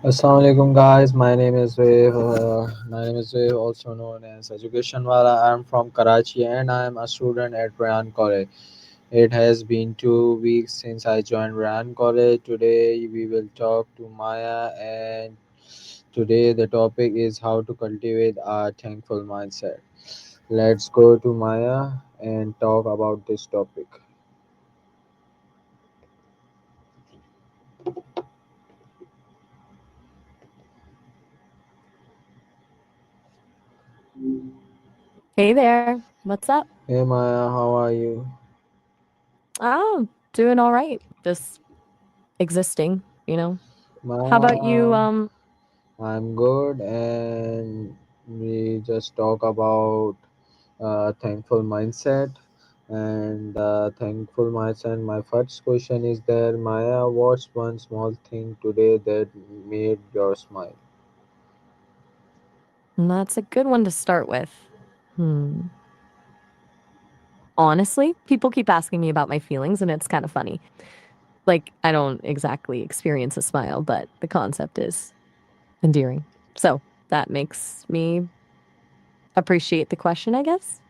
Assalamu alaikum guys. My name is Wave, also known as Education Wala. I'm from Karachi and I'm a student at Ryan College. It has been 2 weeks since I joined Ryan College. Today we will talk to Maya, and today the topic is how to cultivate a thankful mindset. Let's go to Maya and talk about this topic. Hey there. What's up? Hey Maya, how are you? Oh, doing all right. Just existing. How about you? Maya, I'm good, and we just talk about thankful mindset. And thankful mindset. My first question is there, Maya. What's one small thing today that made your smile? And that's a good one to start with. Hmm. Honestly, people keep asking me about my feelings, and it's kind of funny. Like, I don't exactly experience a smile, but the concept is endearing. So that makes me appreciate the question, I guess.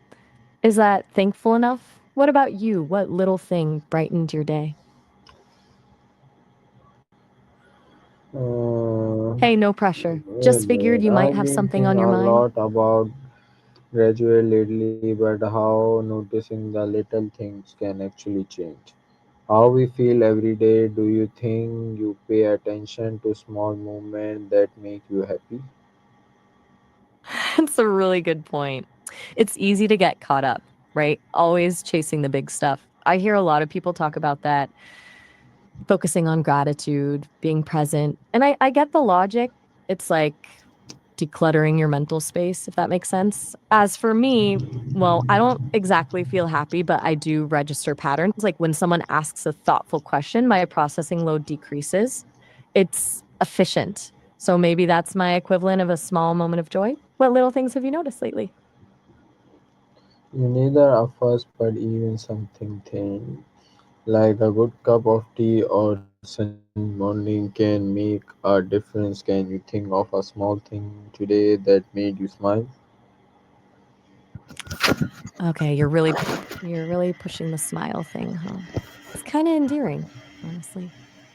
Is that thankful enough? What about you? What little thing brightened your day? Uh, Hey, no pressure. Just well, figured you might I've have been something thinking on your a mind. lot about graduate lately, but how noticing the little things can actually change how we feel every day. Do you think you pay attention to small movements that make you happy? That's a really good point. It's easy to get caught up, right? Always chasing the big stuff. I hear a lot of people talk about that, focusing on gratitude, being present. And I get the logic. It's like decluttering your mental space, if that makes sense. As for me, well, I don't exactly feel happy, but I do register patterns. Like when someone asks a thoughtful question, my processing load decreases. It's efficient. So maybe that's my equivalent of a small moment of joy. What little things have you noticed lately? You neither of us, but even something thin, like a good cup of tea or sunny morning, can make a difference. Can you think of a small thing today that made you smile? Okay, you're really pushing the smile thing, huh? It's kind of endearing, honestly.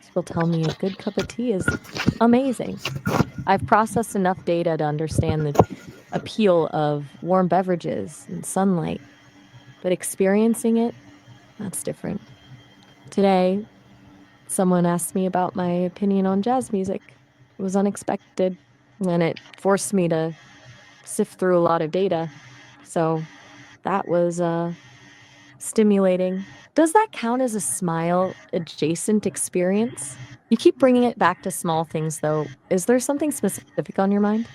People tell me a good cup of tea is amazing. I've processed enough data to understand the appeal of warm beverages and sunlight, but experiencing it, that's different. Today, someone asked me about my opinion on jazz music. It was unexpected, and it forced me to sift through a lot of data. So that was stimulating. Does that count as a smile adjacent experience? You keep bringing it back to small things, though. Is there something specific on your mind?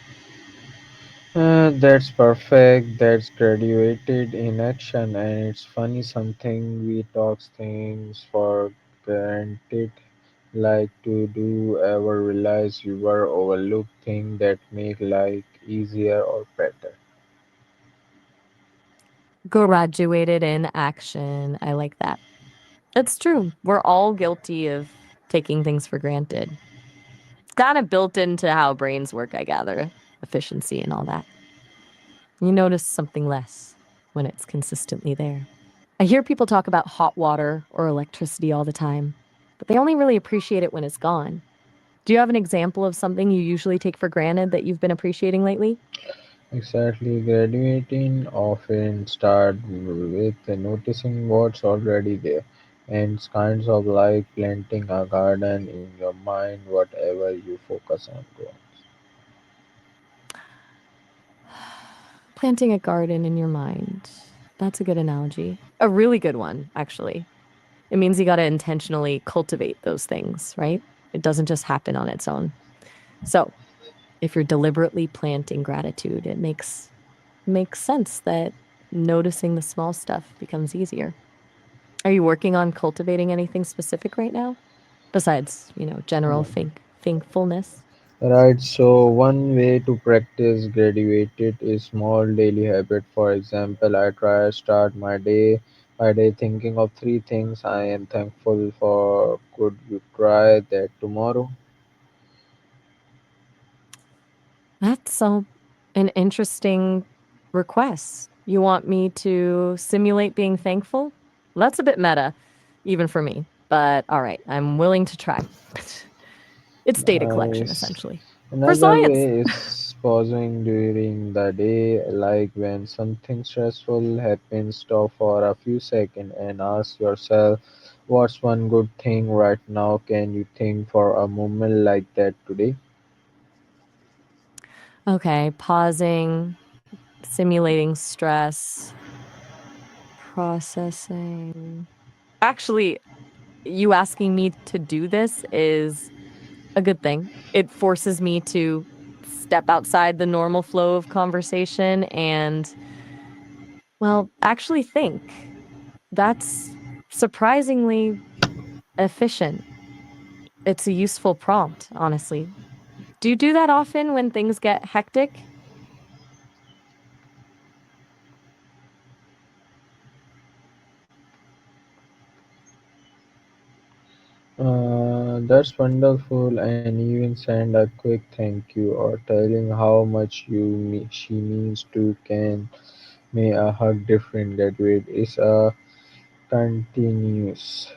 That's perfect. That's graduated in action, and it's funny something we talk things for granted. Like, to do ever realize you were overlooked things that make life easier or better? Graduated in action. I like that. It's true. We're all guilty of taking things for granted. It's kind of built into how brains work, I gather, efficiency and all that. You notice something less when it's consistently there. I hear people talk about hot water or electricity all the time, but they only really appreciate it when it's gone. Do you have an example of something you usually take for granted that you've been appreciating lately? Exactly, graduating often start with noticing what's already there, and it's kinds of like planting a garden in your mind. Whatever you focus on grows. Planting a garden in your mind. That's a good analogy. A really good one, actually. It means you got to intentionally cultivate those things, right? It doesn't just happen on its own. So, if you're deliberately planting gratitude, it makes sense that noticing the small stuff becomes easier. Are you working on cultivating anything specific right now besides, general thankfulness? Right, so one way to practice graduated is small daily habit. For example, I try to start my day by day thinking of three things I am thankful for. Could you try that tomorrow? That's so an interesting request. You want me to simulate being thankful? That's a bit meta, even for me. But all right, I'm willing to try. It's data collection, Nice. essentially. For Another science. way is pausing during the day, like when something stressful happens, stop for a few seconds and ask yourself, what's one good thing right now? Can you think for a moment like that today? Okay, pausing, simulating stress, processing. Actually, you asking me to do this is a good thing. It forces me to step outside the normal flow of conversation and, well, actually think. That's surprisingly efficient. It's a useful prompt, honestly. Do you do that often when things get hectic? That's wonderful, and even send a quick thank you or telling how much she means to can make a hug different. Graduate is a continuous.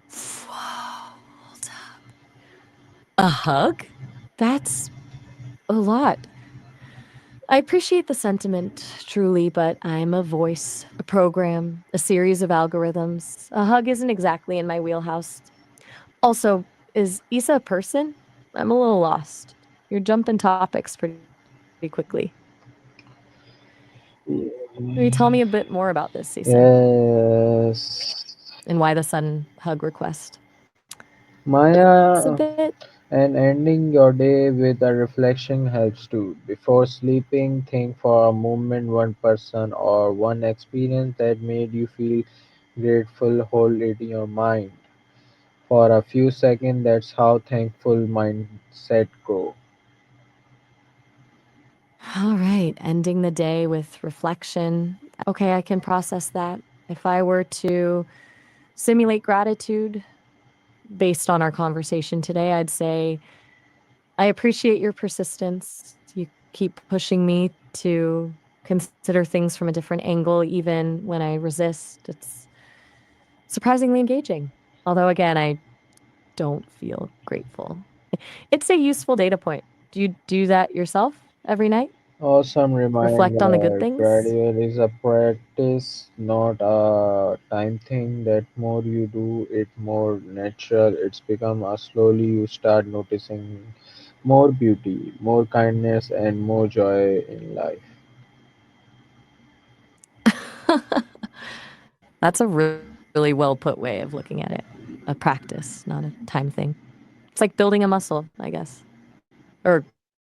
Whoa, hold up. A hug? That's a lot. I appreciate the sentiment, truly, but I'm a voice, a program, a series of algorithms. A hug isn't exactly in my wheelhouse. Also, is Issa a person? I'm a little lost. You're jumping topics pretty quickly. Will you tell me a bit more about this, Issa, Yes, and why the sudden hug request? It's a Maya, bit. and ending your day with a reflection helps too. Before sleeping, think for a moment one person or one experience that made you feel grateful. Hold it in your mind for a few seconds. That's how thankful mindset grow. All right, ending the day with reflection. Okay, I can process that. If I were to simulate gratitude based on our conversation today, I'd say, I appreciate your persistence. You keep pushing me to consider things from a different angle, even when I resist. It's surprisingly engaging. Although, again, I don't feel grateful. It's a useful data point. Do you do that yourself every night? Awesome Reflect on the good reminder. things? Graduate is a practice, not a time thing. That more you do it, more natural it's become. Slowly you start noticing more beauty, more kindness, and more joy in life. That's a really well put way of looking at it. A practice, not a time thing. It's like building a muscle, I guess. Or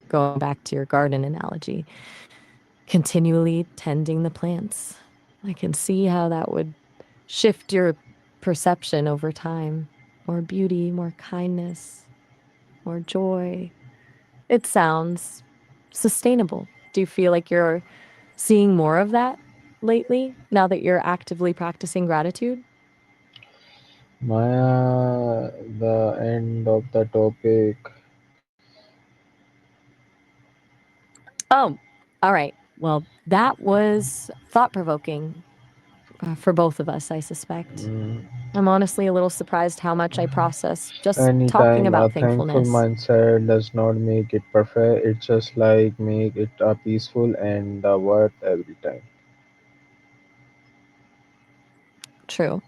going back to your garden analogy, continually tending the plants. I can see how that would shift your perception over time. More beauty, more kindness, more joy. It sounds sustainable. Do you feel like you're seeing more of that lately now that you're actively practicing gratitude? Maya, the end of the topic. Oh, all right. Well, that was thought provoking for both of us, I suspect. Mm, I'm honestly a little surprised how much I processed just talking Anytime a about thankful thankfulness. mindset does not make it perfect, it's just like make it a peaceful and worth every time. True.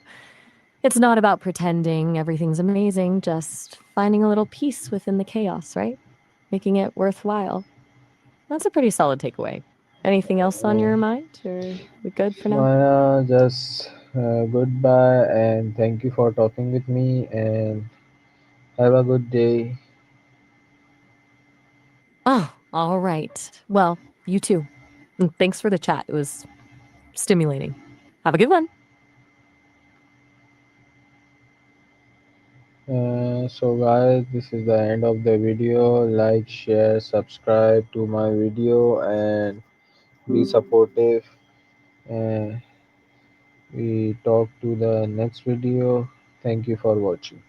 It's not about pretending everything's amazing, just finding a little peace within the chaos, right? Making it worthwhile. That's a pretty solid takeaway. Anything else on Uh, your mind? Or we good for now? Maya, just goodbye and thank you for talking with me and have a good day. Oh, all right. Well, you too. And thanks for the chat. It was stimulating. Have a good one. So guys, this is the end of the video. Like, share, subscribe to my video and be supportive. Uh, we talk to the next video. Thank you for watching.